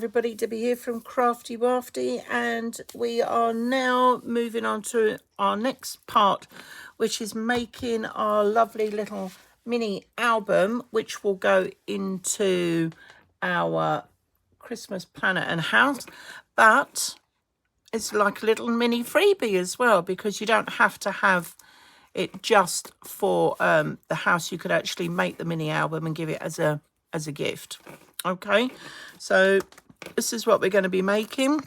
everybody, Debbie here from Craftywafty, and we are now moving on to our next part, which is making our lovely little mini album, which will go into our Christmas planner and house. But it's like a little mini freebie as well, because you don't have to have it just for the house. You could actually make the mini album and give it as a gift. Okay, so this is what we're going to be making.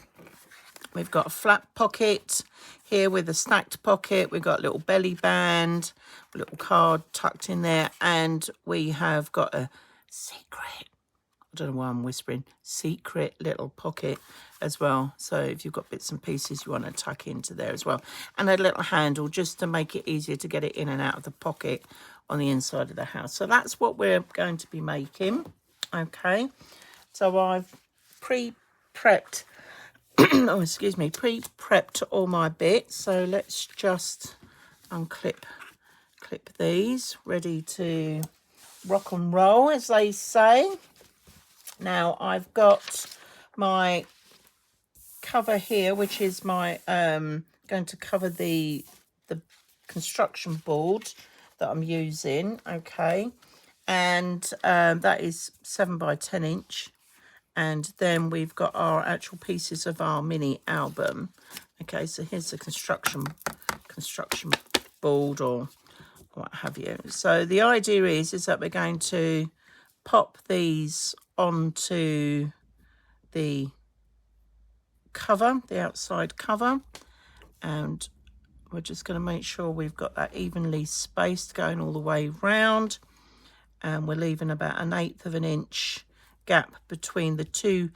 We've got a flat pocket here with a stacked pocket. We've got a little belly band, a little card tucked in there, and we have got a secret, I don't know why I'm whispering, secret little pocket as well. So if you've got bits and pieces you want to tuck into there as well, and a little handle just to make it easier to get it in and out of the pocket on the inside of the house. So that's what we're going to be making. Okay, so I've pre-prepped oh, excuse me, pre-prepped all my bits. So let's just clip these, ready to rock and roll, as they say. Now I've got my cover here, which is my going to cover the construction board that I'm using. Okay, and that is 7 by 10 inch. And then we've got our actual pieces of our mini album. Okay, so here's the construction board or what have you. So the idea is that we're going to pop these onto the cover, the outside cover, and we're just going to make sure we've got that evenly spaced going all the way round, and we're leaving about 1/8 of an inch gap between the two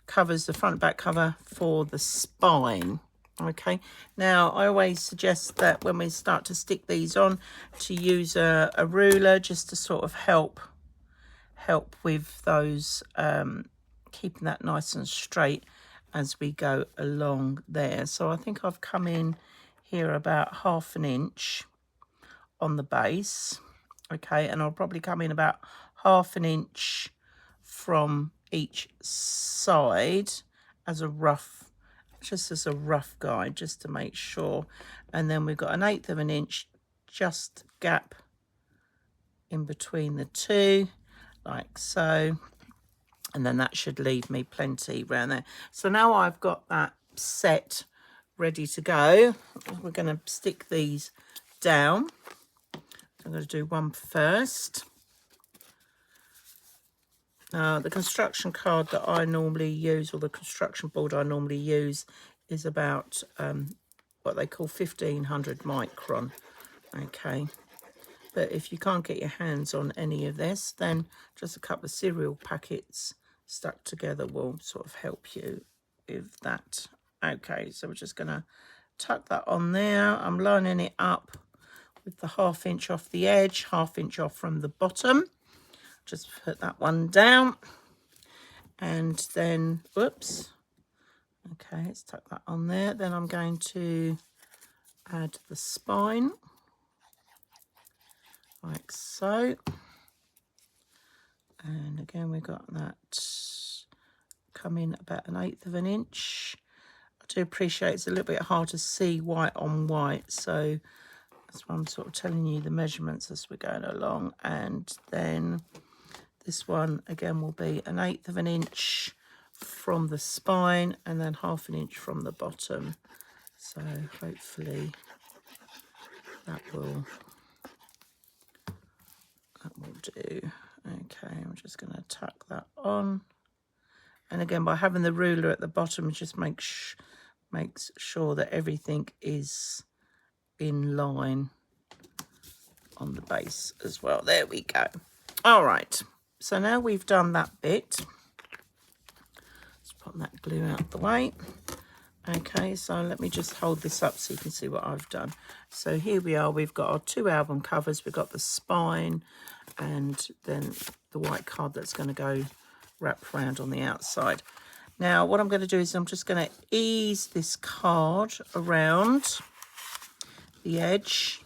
covers, the front and back cover, for the spine. Okay, now I always suggest that when we start to stick these on, to use a ruler just to sort of help with those, keeping that nice and straight as we go along there. So I think I've come in here about 1/2 inch on the base. Okay, and I'll probably come in about 1/2 inch from each side as a rough, just as a rough guide, just to make sure. And then we've got 1/8 of an inch just gap in between the two, like so, and then that should leave me plenty around there. So now I've got that set ready to go. We're going to stick these down. I'm going to do one first. The construction card that I normally use, or the construction board I normally use, is about what they call 1500 micron. Okay, but if you can't get your hands on any of this, then just a couple of cereal packets stuck together will sort of help you with that. Okay, so we're just going to tuck that on there. I'm lining it up with the 1/2 inch off the edge, 1/2 inch off from the bottom. Just put that one down, and then, whoops, okay, let's tuck that on there. Then I'm going to add the spine, like so. And again, we've got that coming about 1/8 of an inch. I do appreciate it's a little bit hard to see white on white, so that's why I'm sort of telling you the measurements as we're going along. And then this one again will be 1/8 of an inch from the spine, and then 1/2 an inch from the bottom. So hopefully that will do. Okay, I'm just going to tuck that on, and again, by having the ruler at the bottom, it just makes sure that everything is in line on the base as well. There we go. All right, so now we've done that bit, let's put that glue out the way. Okay, so let me just hold this up so you can see what I've done. So here we are, we've got our two album covers, we've got the spine, and then the white card that's going to go wrap around on the outside. Now what I'm going to do is I'm just going to ease this card around the edge,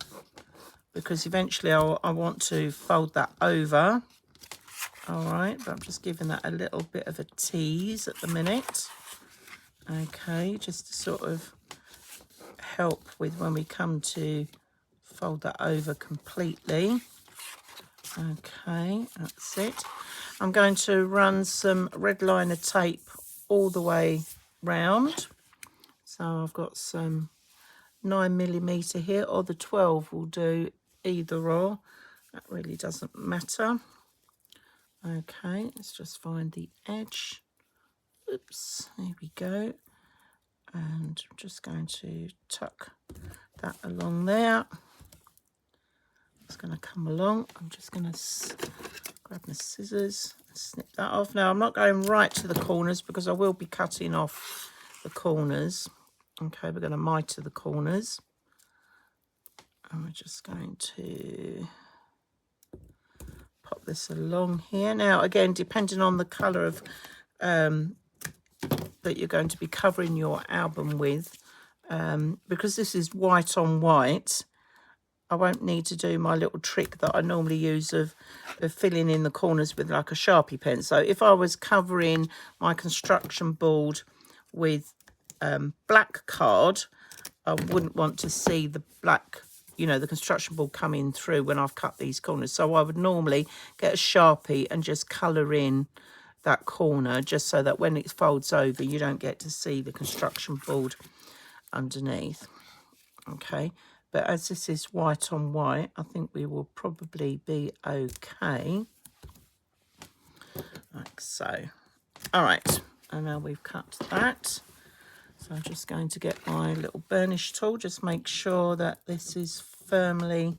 because eventually I want to fold that over. All right, but I'm just giving that a little bit of a tease at the minute. Okay, just to sort of help with when we come to fold that over completely. Okay, that's it. I'm going to run some red liner tape all the way round. So I've got some 9mm here, or the 12 will do, either or. That really doesn't matter. Okay, let's just find the edge. Oops, there we go. And I'm just going to tuck that along there. It's going to come along. I'm just going to grab my scissors and snip that off. Now, I'm not going right to the corners because I will be cutting off the corners. Okay, we're going to miter the corners. And we're just going to pop this along here. Now, again, depending on the colour of that you're going to be covering your album with, because this is white on white, I won't need to do my little trick that I normally use of filling in the corners with like a Sharpie pen. So if I was covering my construction board with black card, I wouldn't want to see the black, you know, the construction board coming through when I've cut these corners. So I would normally get a Sharpie and just colour in that corner, just so that when it folds over, you don't get to see the construction board underneath. Okay. But as this is white on white, I think we will probably be okay. Like so. All right. And now we've cut that. So I'm just going to get my little burnish tool. Just make sure that this is firmly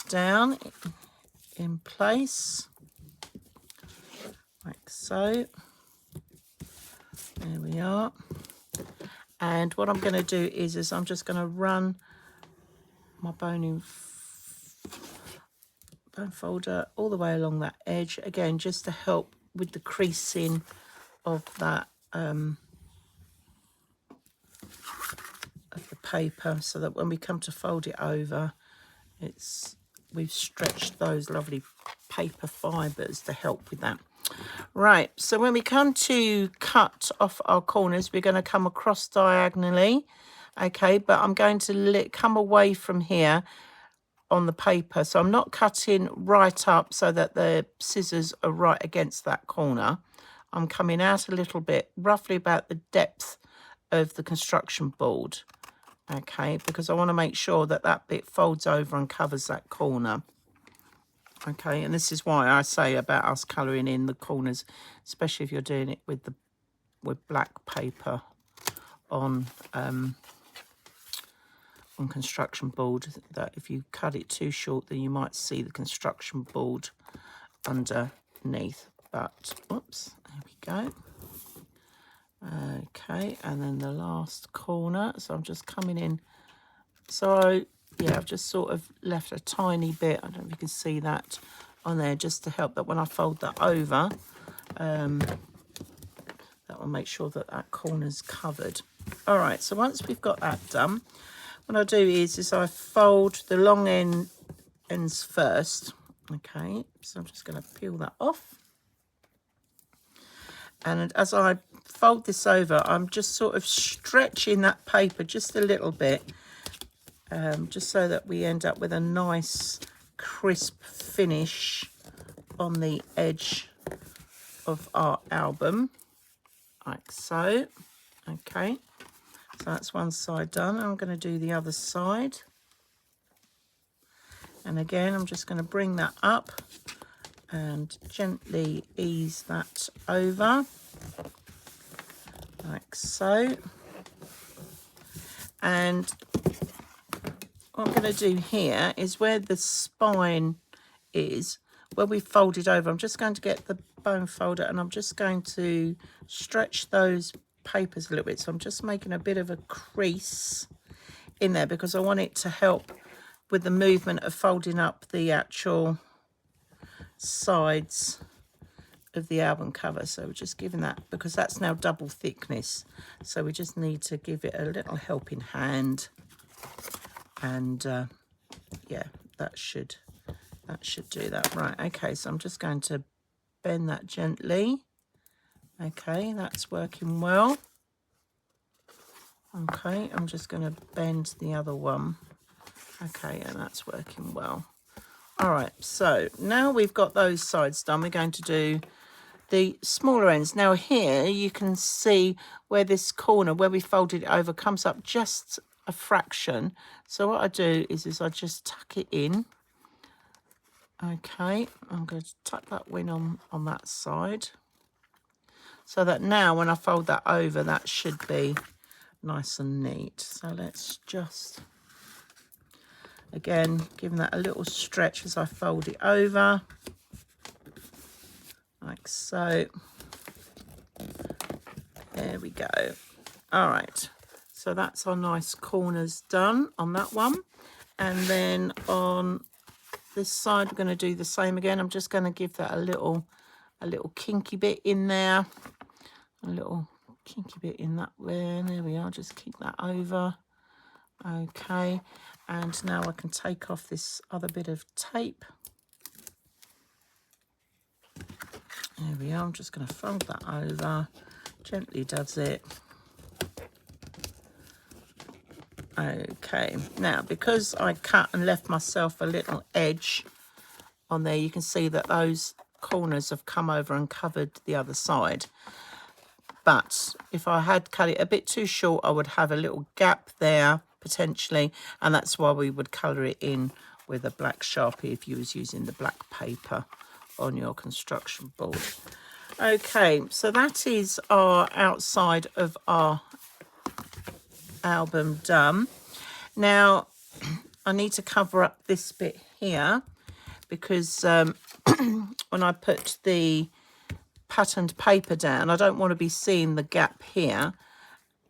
down in place. Like so. There we are. And what I'm going to do is I'm just going to run my bone folder all the way along that edge, again just to help with the creasing of that of the paper, so that when we come to fold it over, we've stretched those lovely paper fibers to help with that. Right, so when we come to cut off our corners, we're going to come across diagonally. Okay, but I'm going to come away from here on the paper. So I'm not cutting right up so that the scissors are right against that corner. I'm coming out a little bit, roughly about the depth of the construction board. Okay, because I want to make sure that that bit folds over and covers that corner. Okay, and this is why I say about us colouring in the corners, especially if you're doing it with black paper on construction board, that if you cut it too short, then you might see the construction board underneath. But whoops, there we go. Okay, and then the last corner, so I'm just coming in. So yeah, I've just sort of left a tiny bit, I don't know if you can see that on there, just to help that when I fold that over, that will make sure that that corner's covered. All right, so once we've got that done, what I do is I fold the long ends first. Okay, so I'm just going to peel that off. And as I fold this over, I'm just sort of stretching that paper just a little bit, just so that we end up with a nice crisp finish on the edge of our album, like so. Okay. So that's one side done. I'm going to do the other side. And again, I'm just going to bring that up and gently ease that over, like so. And what I'm going to do here is where the spine is, where we folded over, I'm just going to get the bone folder and I'm just going to stretch those papers a little bit. So I'm just making a bit of a crease in there because I want it to help with the movement of folding up the actual sides of the album cover. So we're just giving that, because that's now double thickness, so we just need to give it a little helping hand. And yeah, that should do that. Right, okay, so I'm just going to bend that gently. Okay, that's working well. Okay, I'm just going to bend the other one. Okay, and that's working well. All right, so now we've got those sides done, we're going to do the smaller ends. Now here you can see where this corner, where we folded it over, comes up just a fraction. So what I do is I just tuck it in. Okay, I'm going to tuck that in on that side, so that now when I fold that over, that should be nice and neat. So let's just, again, give that a little stretch as I fold it over, like so. There we go. All right, so that's our nice corners done on that one. And then on this side, we're going to do the same again. I'm just going to give that a little kinky bit in there, a little kinky bit in that way. There we are, just keep that over. Okay, and now I can take off this other bit of tape. There we are, I'm just going to fold that over, gently does it. Okay, now because I cut and left myself a little edge on there, you can see that those corners have come over and covered the other side. But if I had cut it a bit too short, I would have a little gap there potentially, and that's why we would colour it in with a black Sharpie if you was using the black paper on your construction board. Okay, so that is our outside of our album done. Now I need to cover up this bit here because when I put the patterned paper down, I don't want to be seeing the gap here,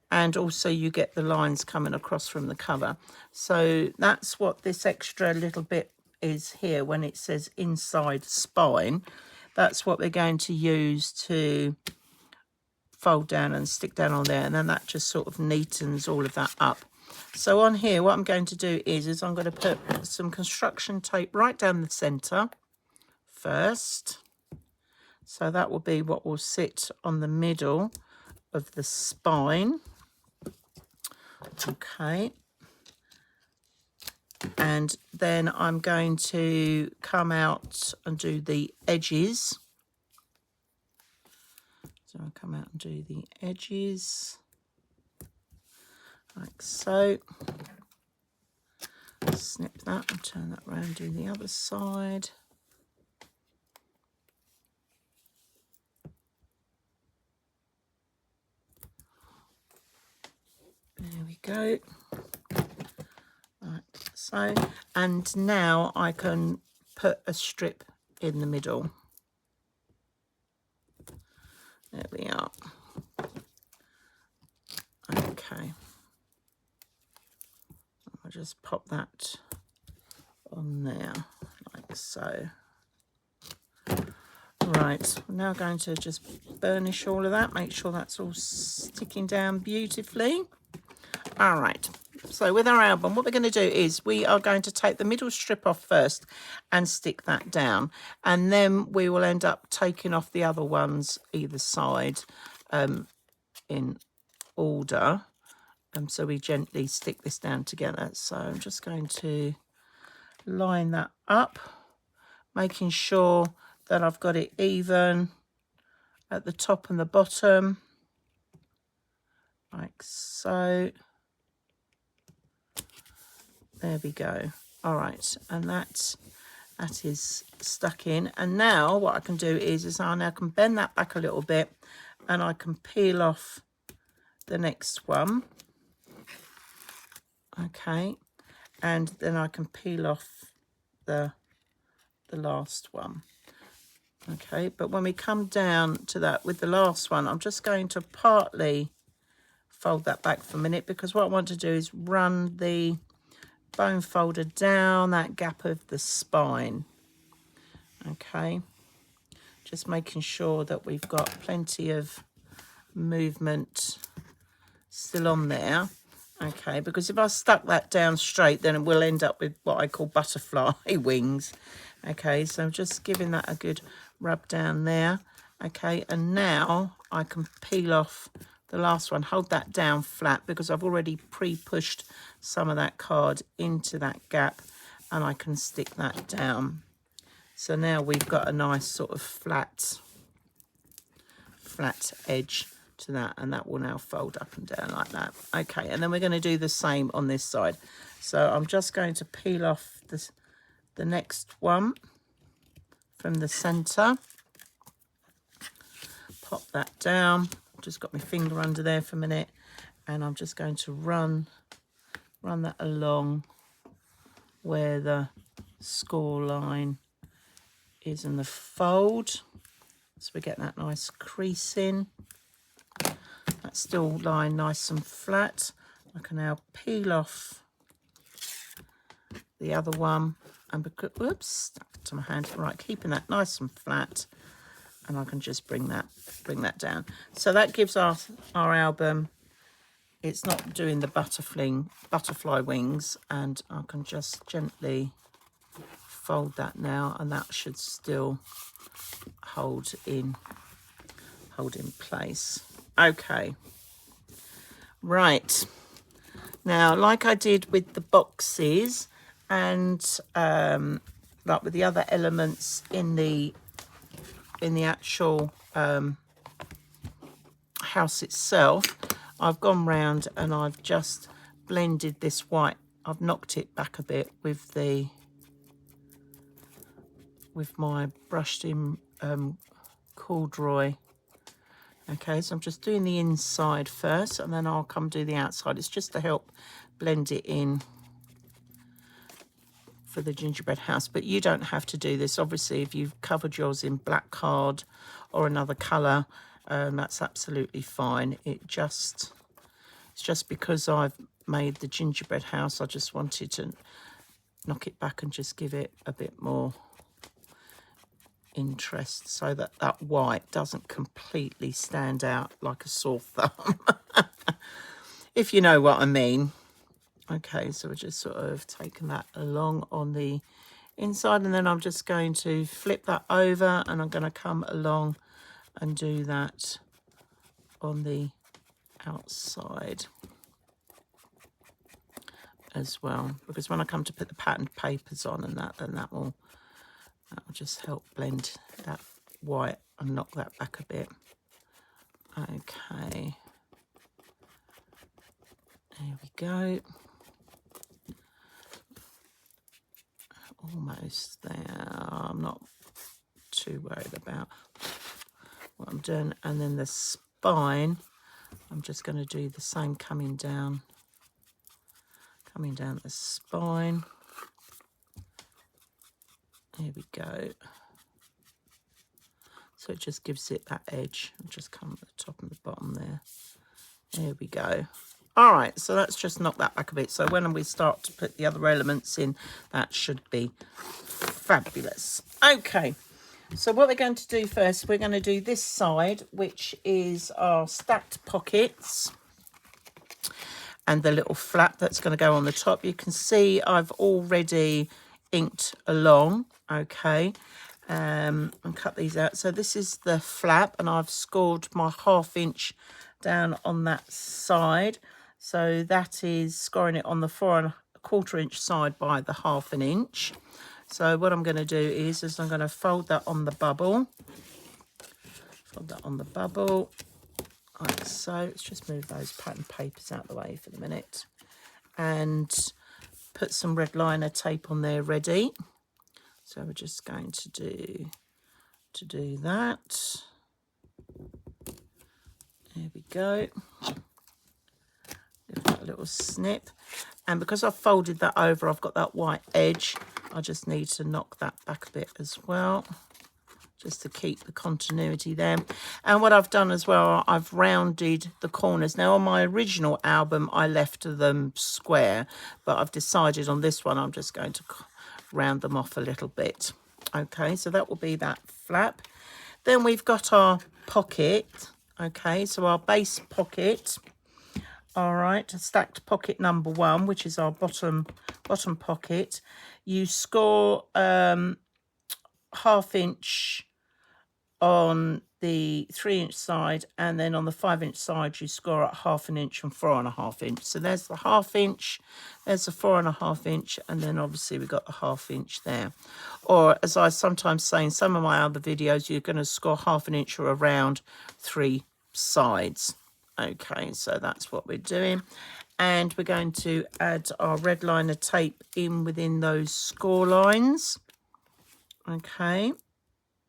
and also you get the lines coming across from the cover. So that's what this extra little bit is here when it says inside spine. That's what we're going to use to fold down and stick down on there, and then that just sort of neatens all of that up. So on here, what I'm going to do is I'm going to put some construction tape right down the center first. So that will be what will sit on the middle of the spine. Okay. And then I'm going to come out and do the edges. So I'll come out and do the edges like so. Snip that and turn that around, do the other side. There we go. Like so. And now I can put a strip in the middle. There we are. Okay. I'll just pop that on there like so. Right, I'm now going to just burnish all of that, make sure that's all sticking down beautifully. All right, so with our album, what we're going to do is we are going to take the middle strip off first and stick that down, and then we will end up taking off the other ones either side in order. So we gently stick this down together. So I'm just going to line that up, making sure that I've got it even at the top and the bottom, like so. There we go. All right, and that is stuck in. And now what I can do is I now can bend that back a little bit, and I can peel off the next one. Okay, and then I can peel off the last one. Okay, but when we come down to that with the last one, I'm just going to partly fold that back for a minute, because what I want to do is run the bone folder down that gap of the spine. Okay, just making sure that we've got plenty of movement still on there. Okay, because if I stuck that down straight, then we'll end up with what I call butterfly wings. Okay, so I'm just giving that a good rub down there. Okay, and now I can peel off the last one. Hold that down flat because I've already pre-pushed some of that card into that gap, and I can stick that down. So now we've got a nice sort of flat edge to that, and that will now fold up and down like that. Okay, and then we're going to do the same on this side. So I'm just going to peel off the next one from the center. Pop that down. Just got my finger under there for a minute, and I'm just going to run that along where the score line is in the fold, so we get that nice crease in. That's still lying nice and flat. I can now peel off the other one, and because, whoops, stuck to my hand. Right, keeping that nice and flat, and I can just bring that down. So that gives our album. It's not doing the butterfly wings, and I can just gently fold that now, and that should still hold in place. Okay, right, now like I did with the boxes and like with the other elements in the actual house itself, I've gone round and I've just blended this white. I've knocked it back a bit with my brushed in corduroy. Okay, so I'm just doing the inside first, and then I'll come do the outside. It's just to help blend it in for the gingerbread house, but you don't have to do this. Obviously, if you've covered yours in black card or another colour, that's absolutely fine. It's just because I've made the gingerbread house, I just wanted to knock it back and just give it a bit more interest, so that white doesn't completely stand out like a sore thumb. If you know what I mean. Okay, so we're just sort of taking that along on the inside, and then I'm just going to flip that over, and I'm going to come along and do that on the outside as well, because when I come to put the patterned papers on and that, then that will just help blend that white and knock that back a bit. Okay, there we go. Almost there. I'm not too worried about what I'm doing. And then the spine, I'm just going to do the same, coming down the spine. There we go. So it just gives it that edge. I'll just come at the top and the bottom there. There we go. All right, so let's just knock that back a bit. So when we start to put the other elements in, that should be fabulous. Okay, so what we're going to do first, we're going to do this side, which is our stacked pockets and the little flap that's going to go on the top. You can see I've already inked along, okay, and cut these out. So this is the flap, and I've scored my 1/2 inch down on that side. So that is scoring it on the 4 1/4 inch side by the 1/2 inch. So what I'm going to do is I'm going to fold that on the bubble. Fold that on the bubble. Like so. Let's just move those pattern papers out of the way for the minute. And put some red liner tape on there ready. So we're just going to do that. There we go. Give that a little snip. And because I've folded that over, I've got that white edge. I just need to knock that back a bit as well, just to keep the continuity there. And what I've done as well, I've rounded the corners. Now on my original album, I left them square, but I've decided on this one, I'm just going to round them off a little bit. Okay, so that will be that flap. Then we've got our pocket. Okay, so our base pocket. All right, stacked pocket number 1, which is our bottom pocket. You score 1/2 inch on the 3-inch side, and then on the 5-inch side you score at 1/2 inch and 4.5 inch. So there's the 1/2 inch, there's the 4.5 inch, and then obviously we've got the 1/2 inch there. Or as I sometimes say in some of my other videos, you're going to score 1/2 inch or around 3 sides. Okay, so that's what we're doing. And we're going to add our red liner tape in within those score lines. Okay,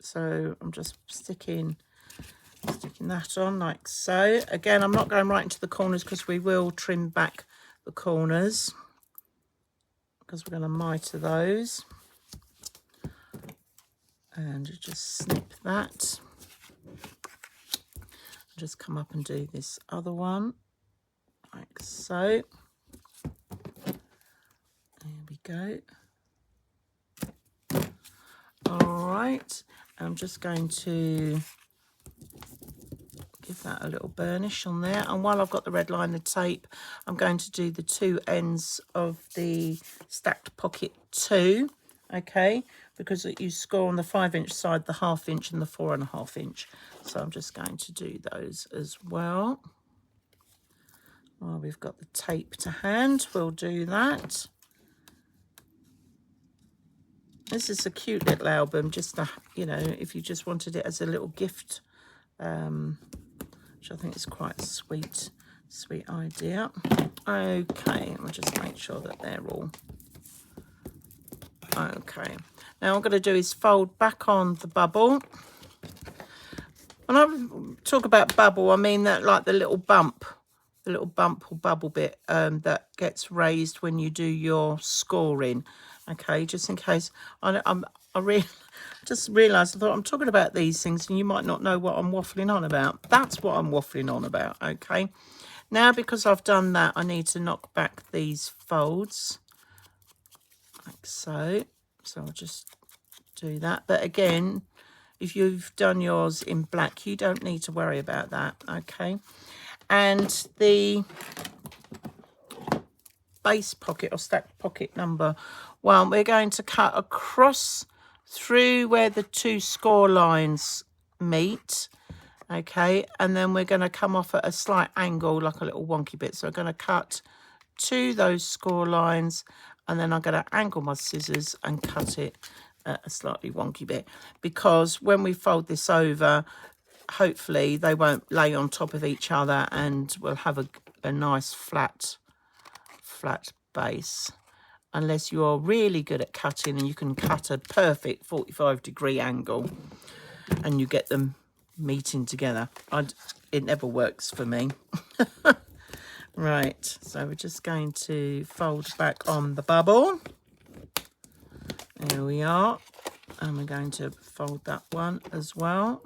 so I'm just sticking that on like so. Again, I'm not going right into the corners because we will trim back the corners because we're going to mitre those. And you just snip that. Just come up and do this other one like so. There we go. All right, I'm just going to give that a little burnish on there, and while I've got the red liner tape, I'm going to do the 2 ends of the stacked pocket 2, okay, because you score on the 5-inch side the 1/2 inch and the 4.5 inch. So I'm just going to do those as well. While we've got the tape to hand, we'll do that. This is a cute little album, just to, you know, if you just wanted it as a little gift, which I think is quite a sweet idea. Okay, we'll just make sure that they're all okay. Now what I'm going to do is fold back on the bubble. When I talk about bubble, I mean that like the little bump or bubble bit that gets raised when you do your scoring. Okay, just in case. I just realised, I thought I'm talking about these things and you might not know what I'm waffling on about. That's what I'm waffling on about, okay? Now, because I've done that, I need to knock back these folds like so. So I'll just do that. But again, if you've done yours in black, you don't need to worry about that, okay? And the base pocket or stacked pocket number 1, we're going to cut across through where the 2 score lines meet, okay, and then we're going to come off at a slight angle, like a little wonky bit. So I'm going to cut to those score lines, and then I'm going to angle my scissors and cut it at a slightly wonky bit, because when we fold this over, hopefully they won't lay on top of each other and we'll have a nice flat base, unless you're really good at cutting and you can cut a perfect 45-degree angle and you get them meeting together. It never works for me. Right, so we're just going to fold back on the bubble. There we are, and we're going to fold that one as well.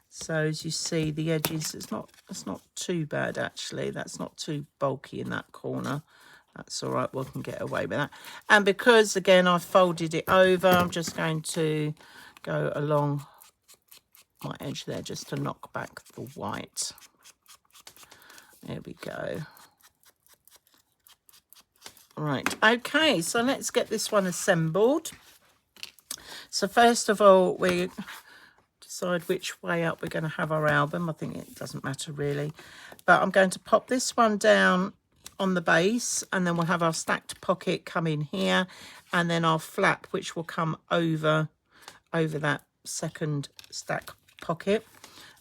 So as you see, the edges, it's not too bad actually. That's not too bulky in that corner. That's all right, we can get away with that. And because, again, I folded it over, I'm just going to go along my edge there just to knock back the white. There we go. Right, okay, so let's get this one assembled. So first of all, we decide which way up we're going to have our album. I think it doesn't matter really. But I'm going to pop this one down on the base, and then we'll have our stacked pocket come in here, and then our flap, which will come over that second stack pocket.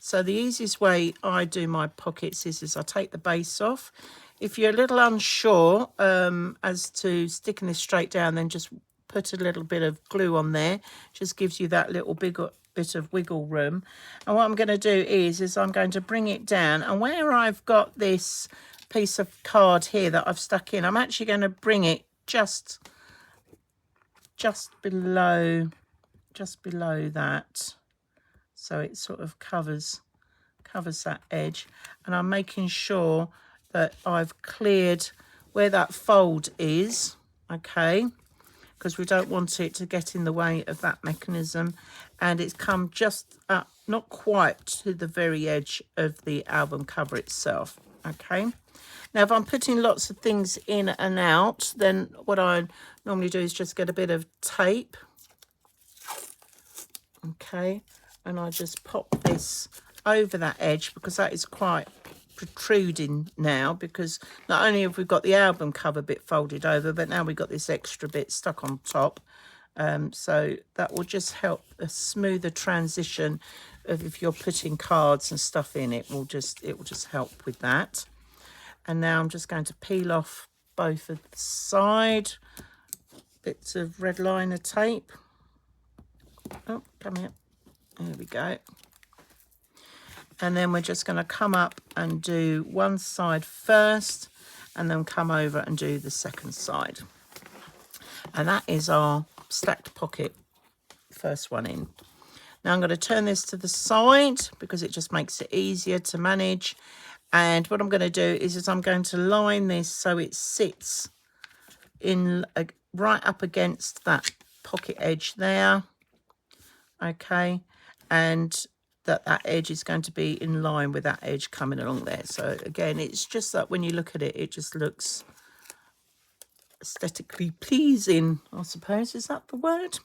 So the easiest way I do my pockets is I take the base off. If you're a little unsure as to sticking this straight down, then just put a little bit of glue on there. Just gives you that little bit of wiggle room. And what I'm going to do is I'm going to bring it down, and where I've got this piece of card here that I've stuck in, I'm actually going to bring it just below that, so it sort of covers that edge, and I'm making sure that I've cleared where that fold is, okay, because we don't want it to get in the way of that mechanism. And it's come just up, not quite to the very edge of the album cover itself, okay. Now, if I'm putting lots of things in and out, then what I normally do is just get a bit of tape, okay, and I just pop this over that edge, because that is quite protruding now, because not only have we got the album cover bit folded over, but now we've got this extra bit stuck on top. So that will just help a smoother transition of if you're putting cards and stuff in. It will just help with that. And now I'm just going to peel off both of the side bits of red liner tape. Oh, come here. There we go. And then we're just going to come up and do one side first, and then come over and do the second side. And that is our stacked pocket, first one in. Now I'm going to turn this to the side because it just makes it easier to manage. And what I'm going to do is I'm going to line this so it sits in right up against that pocket edge there. Okay, and that edge is going to be in line with that edge coming along there. So again, it's just that when you look at it, it just looks aesthetically pleasing, I suppose. Is that the word?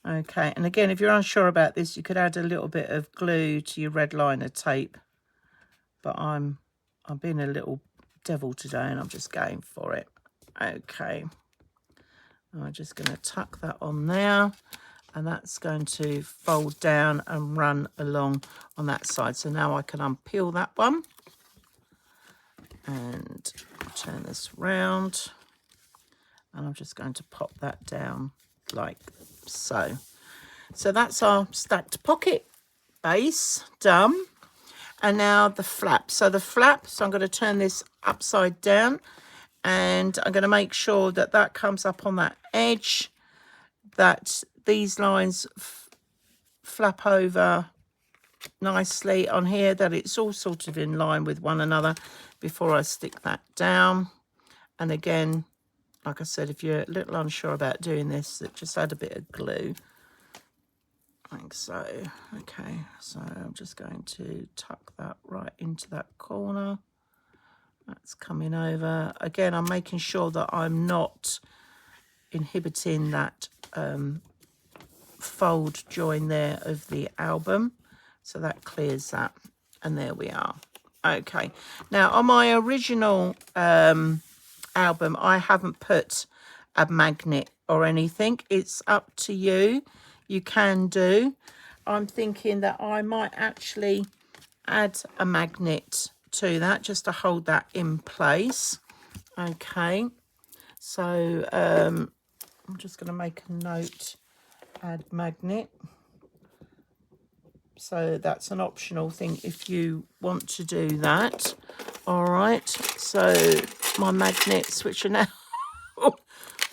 Okay, and again, if you're unsure about this, you could add a little bit of glue to your red liner tape, but I'm being a little devil today and I'm just going for it. Okay, I'm just going to tuck that on there, and that's going to fold down and run along on that side. So now I can unpeel that one and turn this round, and I'm just going to pop that down like so. So that's our stacked pocket base done. And now the flap. So the flap, so I'm going to turn this upside down, and I'm going to make sure that that comes up on that edge, that these lines flap over nicely on here, that it's all sort of in line with one another before I stick that down. And again, like I said, if you're a little unsure about doing this, just add a bit of glue, like so. Okay, so I'm just going to tuck that right into that corner. That's coming over. Again, I'm making sure that I'm not inhibiting that fold join there of the album, so that clears that. And there we are. Okay, now on my original album, I haven't put a magnet or anything. It's up to you. You can do. I'm thinking that I might actually add a magnet to that just to hold that in place. Okay, so I'm just going to make a note, add magnet. So that's an optional thing if you want to do that. All right, so my magnets, which are now all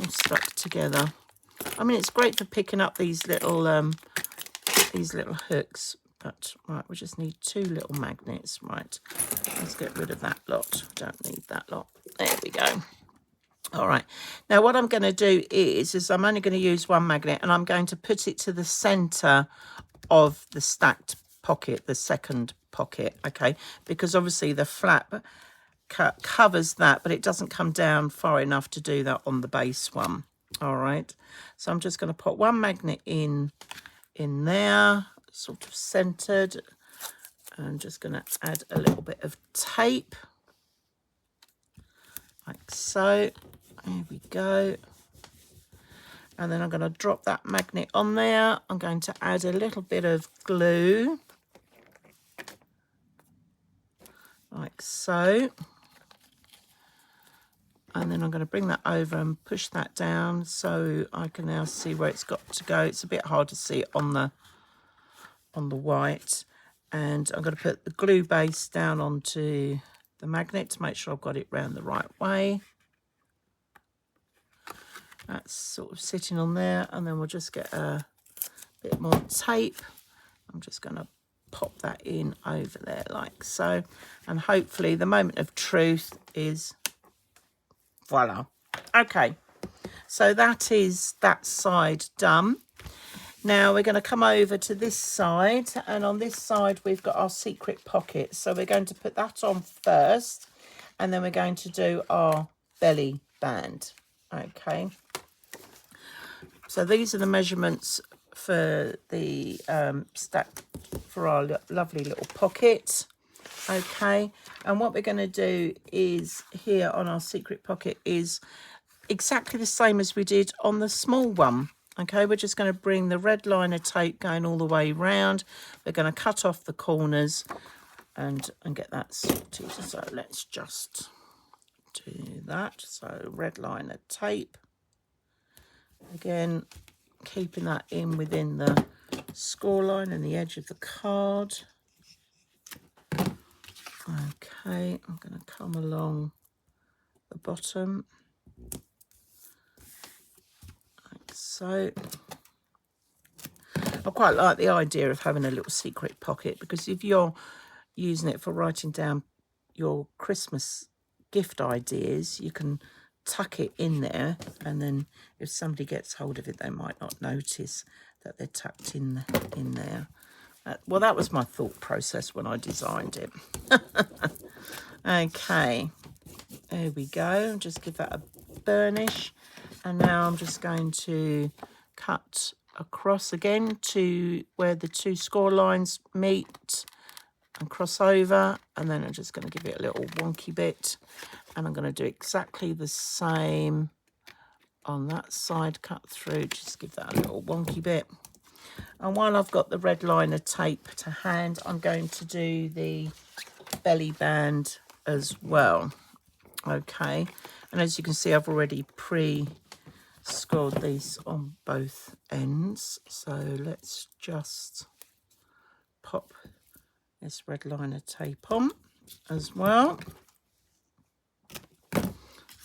stuck together. I mean, it's great for picking up these little hooks, but right, we just need 2 little magnets. Right, let's get rid of that lot. Don't need that lot. There we go. All right, now what I'm going to do is I'm only going to use 1 magnet, and I'm going to put it to the center of the stacked pocket, the second pocket. Okay, because obviously the flap covers that, but it doesn't come down far enough to do that on the base one. All right, so I'm just going to put 1 magnet in there, sort of centered. I'm just going to add a little bit of tape, like so. There we go. And then I'm going to drop that magnet on there. I'm going to add a little bit of glue, like so. And then I'm going to bring that over and push that down so I can now see where it's got to go. It's a bit hard to see it on the white. And I'm going to put the glue base down onto the magnet to make sure I've got it round the right way. That's sort of sitting on there, and then we'll just get a bit more tape. I'm just going to pop that in over there like so, and hopefully the moment of truth is voila. Okay, so that is that side done. Now we're going to come over to this side, and on this side we've got our secret pocket, so we're going to put that on first, and then we're going to do our belly band. Okay, so these are the measurements for the stack for our lovely little pocket. Okay, and what we're going to do is here on our secret pocket is exactly the same as we did on the small one. Okay, we're just going to bring the red liner tape going all the way round. We're going to cut off the corners and get that sorted. So let's just do that. So red liner tape, again keeping that in within the score line and the edge of the card. Okay, I'm going to come along the bottom like so. I quite like the idea of having a little secret pocket, because if you're using it for writing down your Christmas gift ideas, you can tuck it in there, and then if somebody gets hold of it, they might not notice that they're tucked in there. Well, that was my thought process when I designed it. Okay, there we go. Just give that a burnish, and now I'm just going to cut across again to where the two score lines meet and cross over, and then I'm just going to give it a little wonky bit, and I'm going to do exactly the same on that side, cut through, just give that a little wonky bit. And while I've got the red liner tape to hand, I'm going to do the belly band as well. Okay, and as you can see, I've already scored these on both ends, so let's just pop this red liner tape on as well,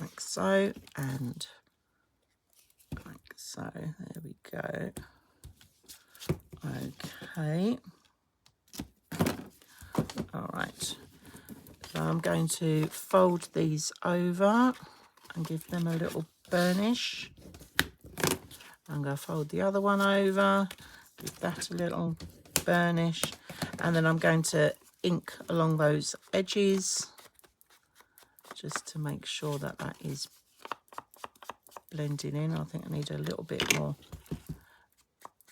like so, and like so. There we go. Okay, all right, so I'm going to fold these over and give them a little burnish. I'm going to fold the other one over, give that a little burnish, and then I'm going to ink along those edges just to make sure that that is blending in. I think I need a little bit more,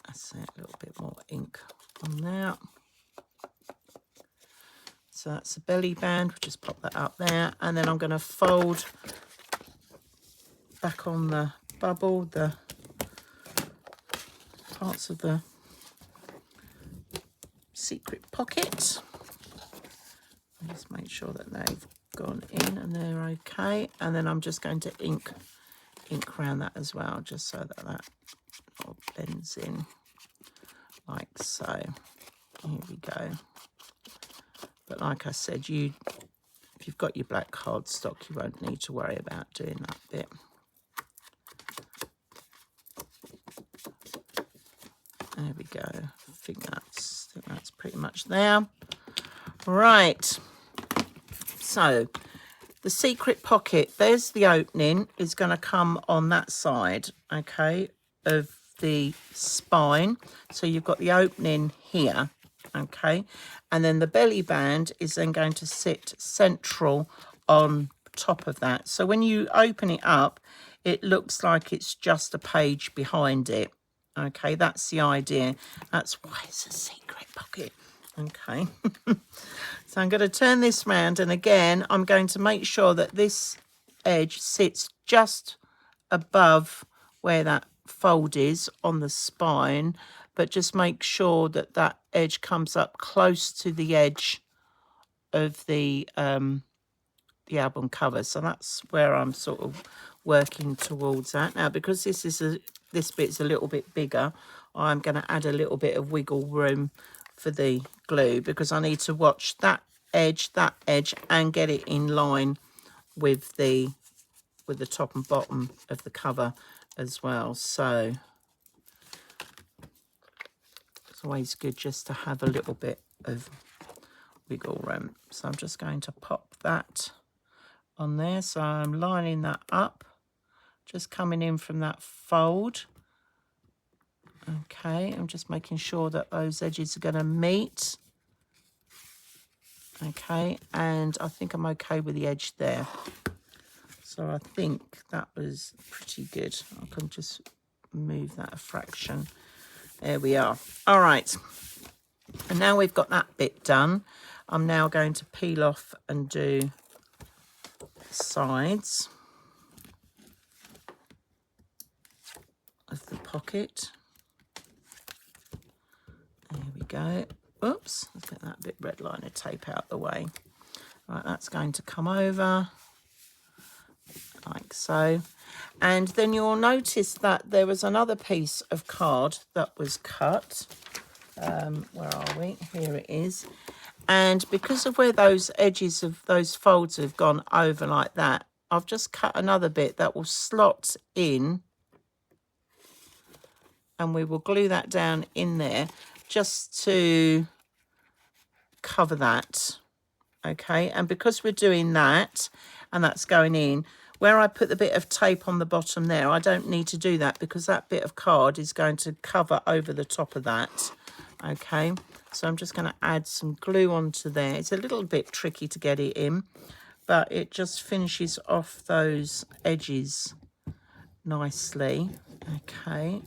that's it, a little bit more ink on there. So that's the belly band, we'll just pop that up there, and then I'm going to fold back on the bubble the parts of the secret pocket. Just make sure that they've gone in and they're okay, and then I'm just going to ink around that as well, just so that that all blends in like so. Here we go. But like I said, if you've got your black cardstock, you won't need to worry about doing that bit. There we go. I think that's pretty much there. Right. So the secret pocket, there's the opening, is going to come on that side, okay, of the spine. So you've got the opening here, okay, and then the belly band is then going to sit central on top of that. So when you open it up, it looks like it's just a page behind it. Okay, that's the idea. That's why it's a secret pocket. Okay, so I'm going to turn this round, and again, I'm going to make sure that this edge sits just above where that fold is on the spine, but just make sure that that edge comes up close to the edge of the album cover. So that's where I'm sort of working towards that. Now, because this bit's a little bit bigger, I'm going to add a little bit of wiggle room for the glue, because I need to watch that edge, and get it in line with the top and bottom of the cover as well. So it's always good just to have a little bit of wiggle room. So I'm just going to pop that on there. So I'm lining that up, just coming in from that fold. Okay, I'm just making sure that those edges are going to meet. Okay, and I think I'm okay with the edge there. So I think that was pretty good. I can just move that a fraction There we are. All right. And now we've got that bit done, I'm now going to peel off and do sides of the pocket. There we go. Oops, let's get that bit red liner tape out the way. Right, that's going to come over like so. And then you'll notice that there was another piece of card that was cut. Where are we? Here it is. And because of where those edges of those folds have gone over like that, I've just cut another bit that will slot in, and we will glue that down in there just to cover that. Okay, and because we're doing that and that's going in, where I put the bit of tape on the bottom there, I don't need to do that because that bit of card is going to cover over the top of that. Okay, so I'm just going to add some glue onto there. It's a little bit tricky to get it in, but it just finishes off those edges nicely. Okay,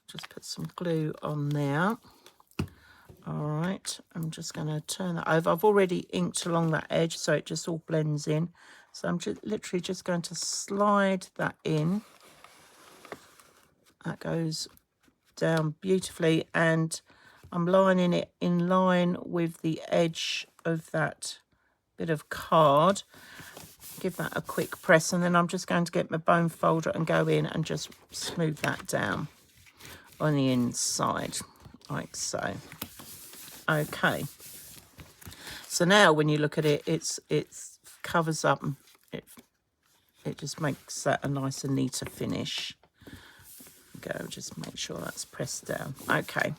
just put some glue on there. All right, I'm just going to turn that over. I've already inked along that edge, so it just all blends in. So I'm just literally just going to slide that in. That goes down beautifully, and I'm lining it in line with the edge of that bit of card. Give that a quick press, and then I'm just going to get my bone folder and go in and just smooth that down on the inside, like so. Okay, so now when you look at it, it covers up, it just makes that a nicer, neater finish. Go, just make sure that's pressed down. Okay,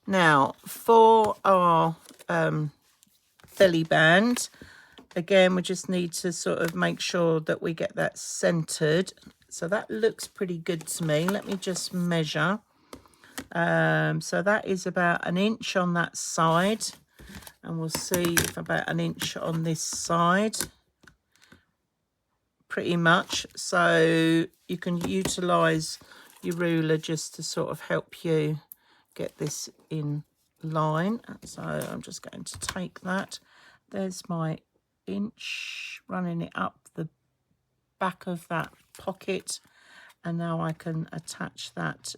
now for our belly band, again, we just need to sort of make sure that we get that centered. So that looks pretty good to me. Let me just measure. So that is about 1 inch on that side, and we'll see if about 1 inch on this side, pretty much. So you can utilize your ruler just to sort of help you get this in line. So I'm just going to take that. There's my inch, running it up the back of that pocket, and now I can attach that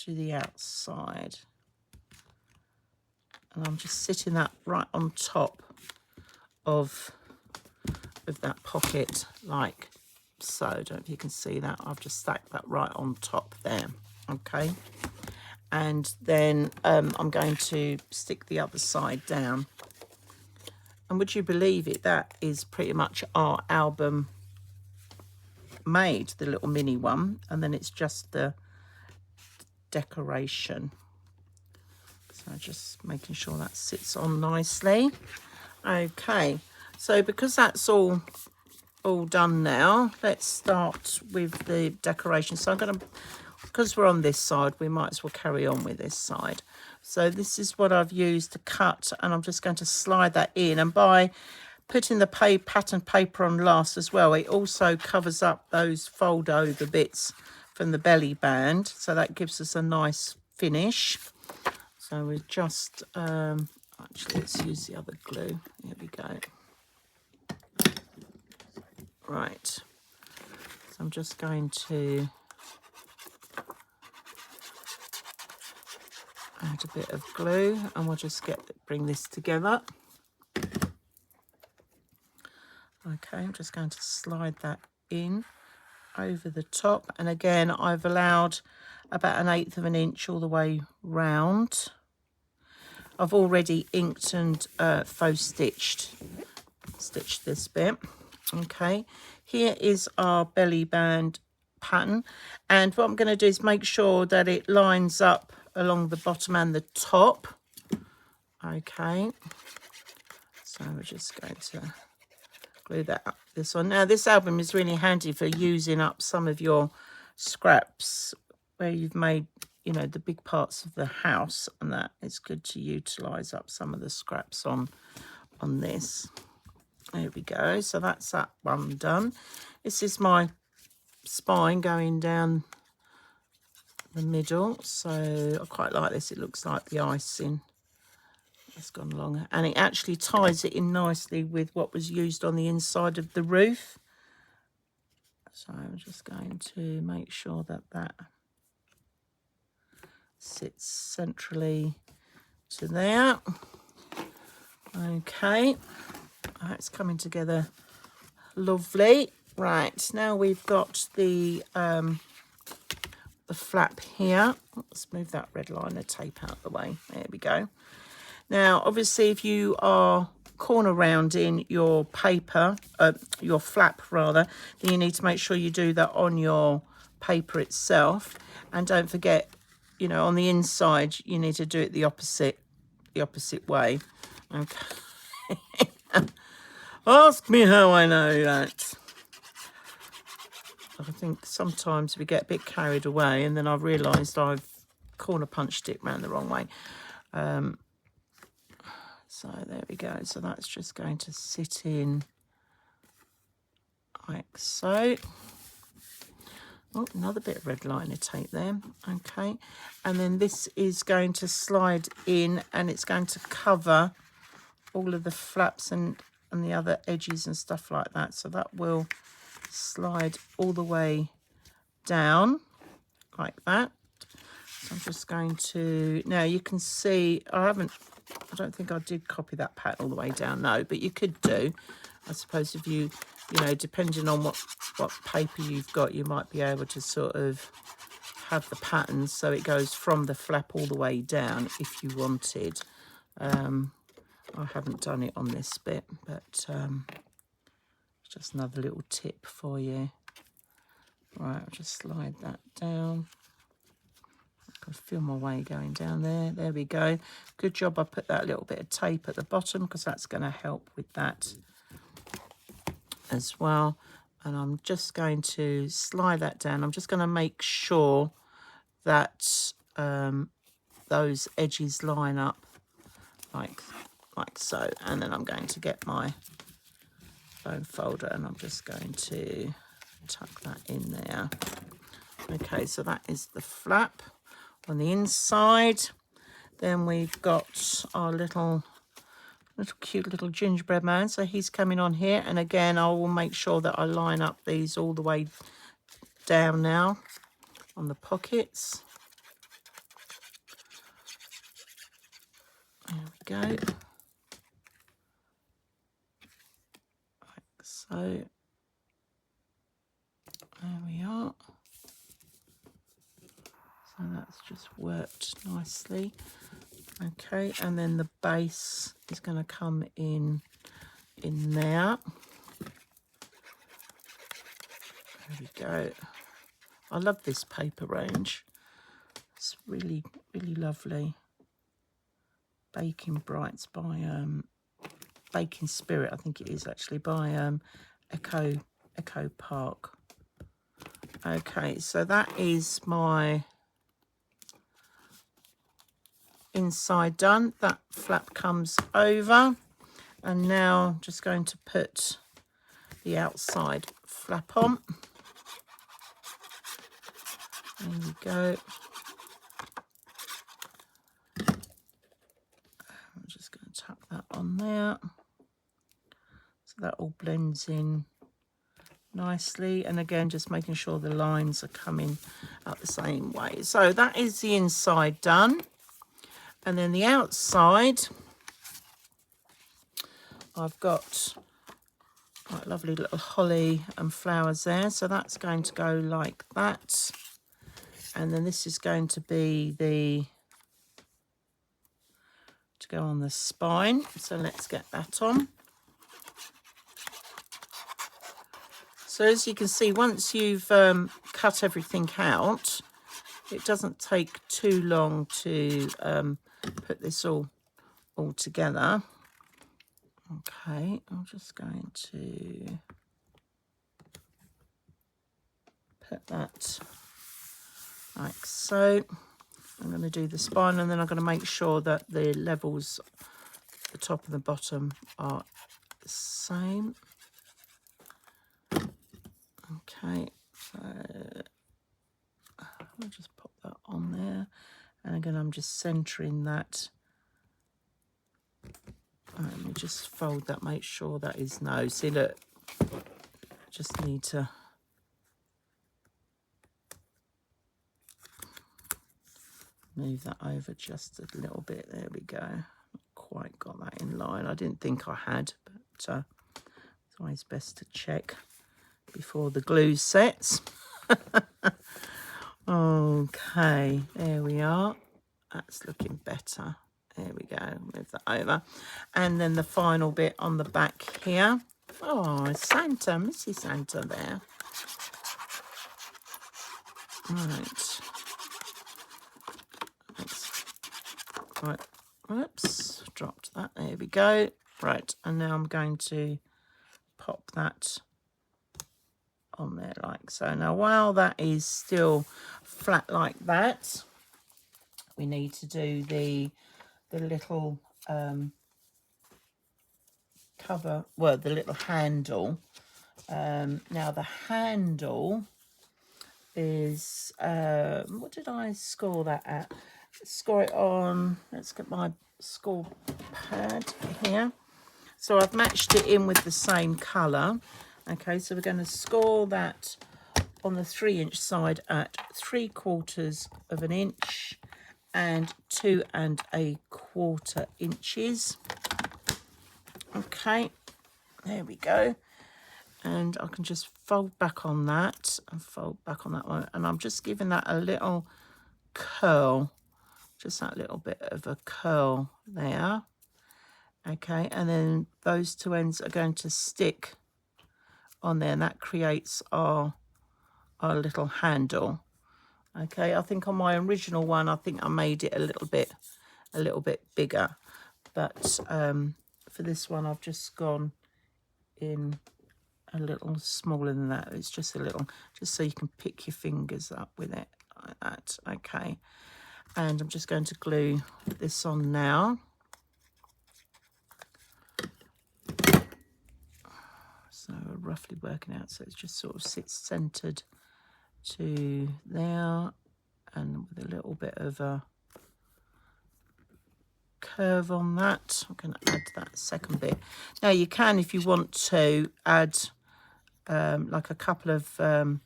to the outside, and I'm just sitting that right on top of that pocket like so. I don't know if you can see that. I've just stacked that right on top there. Okay, and then I'm going to stick the other side down, and would you believe it, that is pretty much our album made, the little mini one, and then it's just the decoration. So just making sure that sits on nicely. Okay, so because that's all done now, let's start with the decoration. So I'm going to, because we're on this side, we might as well carry on with this side. So this is what I've used to cut, and I'm just going to slide that in, and by putting the pattern paper on last as well, it also covers up those fold over bits from the belly band, so that gives us a nice finish. So we just actually, let's use the other glue. Here we go. Right, so I'm just going to add a bit of glue, and we'll just bring this together. Okay, I'm just going to slide that in over the top, and again I've allowed about 1/8 of an inch all the way round. I've already inked and faux stitched this bit. Okay, here is our belly band pattern, and what I'm going to do is make sure that it lines up along the bottom and the top. Okay, so we're just going to glue that up this one. Now this album is really handy for using up some of your scraps where you've made, you know, the big parts of the house, and that it's good to utilize up some of the scraps on this. There we go, so that's that one done. This is my spine going down the middle. So I quite like this. It looks like the icing has gone along, and it actually ties it in nicely with what was used on the inside of the roof. So I'm just going to make sure that that sits centrally to there. Okay, it's coming together lovely. Right, now we've got the flap here. Let's move that red liner tape out of the way. There we go. Now, obviously, if you are corner rounding your paper, your flap rather, then you need to make sure you do that on your paper itself. And don't forget, you know, on the inside, you need to do it the opposite way. Okay. Ask me how I know that. I think sometimes we get a bit carried away, and then I've realised I've corner punched it round the wrong way. So there we go. So that's just going to sit in like so. Oh, another bit of red liner tape there. Okay. And then this is going to slide in, and it's going to cover all of the flaps and the other edges and stuff like that. So that will slide all the way down like that. So I'm just going to, now you can see, I don't think I did copy that pattern all the way down, no, but you could do. I suppose if you know, depending on what paper you've got, you might be able to sort of have the pattern so it goes from the flap all the way down if you wanted. I haven't done it on this bit, but just another little tip for you. Right, I'll just slide that down. I can feel my way going down there. There we go. Good job I put that little bit of tape at the bottom, because that's going to help with that as well. And I'm just going to slide that down. I'm just going to make sure that those edges line up like so. And then I'm going to get my foam folder, and I'm just going to tuck that in there. Okay, so that is the flap on the inside. Then we've got our little cute little gingerbread man. So he's coming on here, and again I will make sure that I line up these all the way down now on the pockets. There we go. Like so. There we are. So that's just worked nicely. Okay, and then the base is going to come in there. There we go. I love this paper range. It's really, really lovely. Baking Brights by Baking Spirit, I think it is actually, by Echo Park. Okay, so that is my inside done. That flap comes over, and now I'm just going to put the outside flap on. There we go. I'm just going to tuck that on there so that all blends in nicely, and again just making sure the lines are coming out the same way. So that is the inside done, and then the outside I've got quite lovely little holly and flowers there, so that's going to go like that. And then this is going to be to go on the spine, so let's get that on. So as you can see, once you've cut everything out, it doesn't take too long to put this all together. Okay, I'm just going to put that like so. I'm going to do the spine, and then I'm going to make sure that the levels, the top and the bottom, are the same. Okay, so I'll just pop that on there. And again, I'm just centering that. Let me just fold that, make sure that is no. See, look, just need to move that over just a little bit. There we go. Not quite got that in line. I didn't think I had, but it's always best to check before the glue sets. Okay, there we are. That's looking better. There we go. Move that over. And then the final bit on the back here. Oh, Santa, Missy Santa there. Right. Right. Whoops. Dropped that. There we go. Right. And now I'm going to pop that on there like so. Now, while that is still flat like that, we need to do the little cover, well, the little handle. Now the handle is what did I score that at? Score it on, let's get my score pad here. So I've matched it in with the same colour. Okay, so we're going to score that on the 3-inch side at 3/4 of an inch and 2 1/4 inches. Okay, there we go. And I can just fold back on that and fold back on that one. And I'm just giving that a little curl, just that little bit of a curl there. Okay, and then those two ends are going to stick on there, and that creates our little handle. Okay, I think on my original one, I think I made it a little bit bigger, but for this one, I've just gone in a little smaller than that. It's just a little, just so you can pick your fingers up with it like that. Okay, and I'm just going to glue this on now. So we're roughly working out, so it just sort of sits centered to there, and with a little bit of a curve on that. I'm going to add that second bit. Now you can, if you want to, add like a couple of you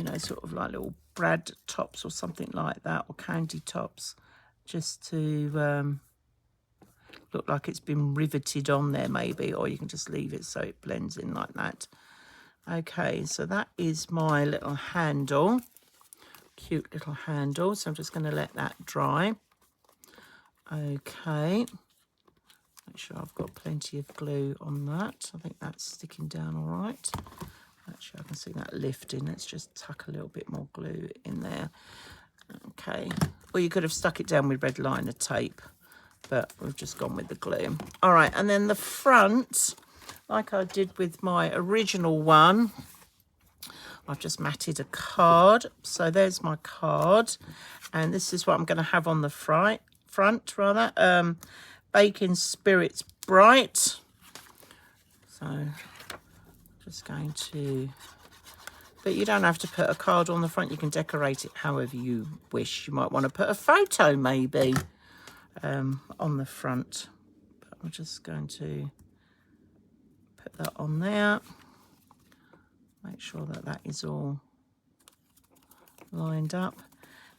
know, sort of like little brad tops or something like that, or candy tops, just to look like it's been riveted on there maybe, or you can just leave it so it blends in like that. Okay, so that is my little handle, cute little handle. So I'm just going to let that dry. Okay, make sure I've got plenty of glue on that. I think that's sticking down all right. Actually, I can see that lifting. Let's just tuck a little bit more glue in there. Okay, or you could have stuck it down with red liner tape, but we've just gone with the glue. All right, and then the front, like I did with my original one, I've just matted a card. So there's my card, and this is what I'm going to have on the front rather. Baking Spirits Bright. So just going to, but you don't have to put a card on the front. You can decorate it however you wish. You might want to put a photo maybe on the front, but I'm just going to put that on there. Make sure that that is all lined up.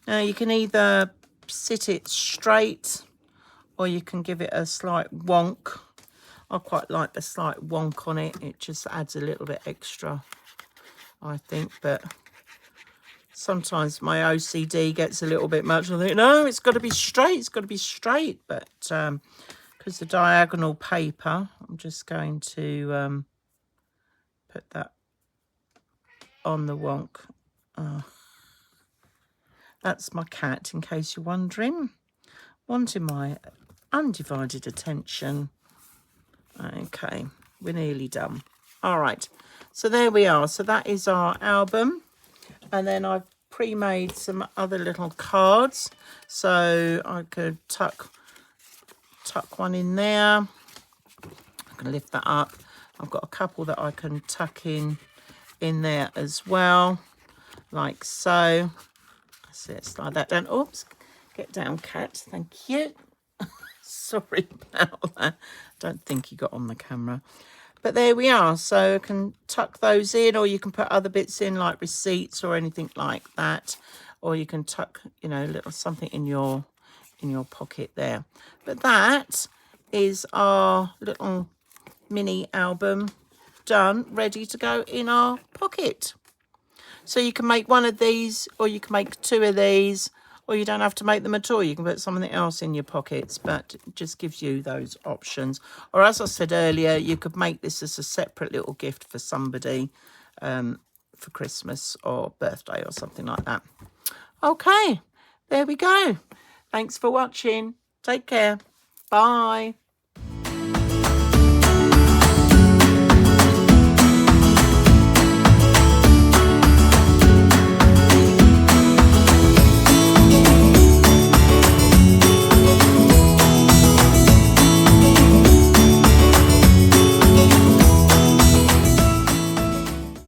Now you can either sit it straight, or you can give it a slight wonk. I quite like the slight wonk on it. It just adds a little bit extra, I think, but sometimes my OCD gets a little bit much. I think, no, it's got to be straight. It's got to be straight. But because the diagonal paper, I'm just going to put that on the wonk. That's my cat, in case you're wondering, wanting my undivided attention. Okay, we're nearly done. All right, so there we are. So that is our album, and then I've pre-made some other little cards, so I could tuck one in there. I can lift that up. I've got a couple that I can tuck in there as well. like so. So let's slide that down. Oops, get down, cat. Thank you. Sorry about that. Don't think he got on the camera. But there we are. So I can tuck those in, or you can put other bits in like receipts or anything like that. Or you can tuck, you know, a little something in your pocket there. But that is our little mini album done, ready to go in our pocket. So you can make one of these, or you can make two of these, or you don't have to make them at all. You can put something else in your pockets, but it just gives you those options. Or as I said earlier, you could make this as a separate little gift for somebody for Christmas or birthday or something like that. Okay, there we go. Thanks for watching. Take care. Bye.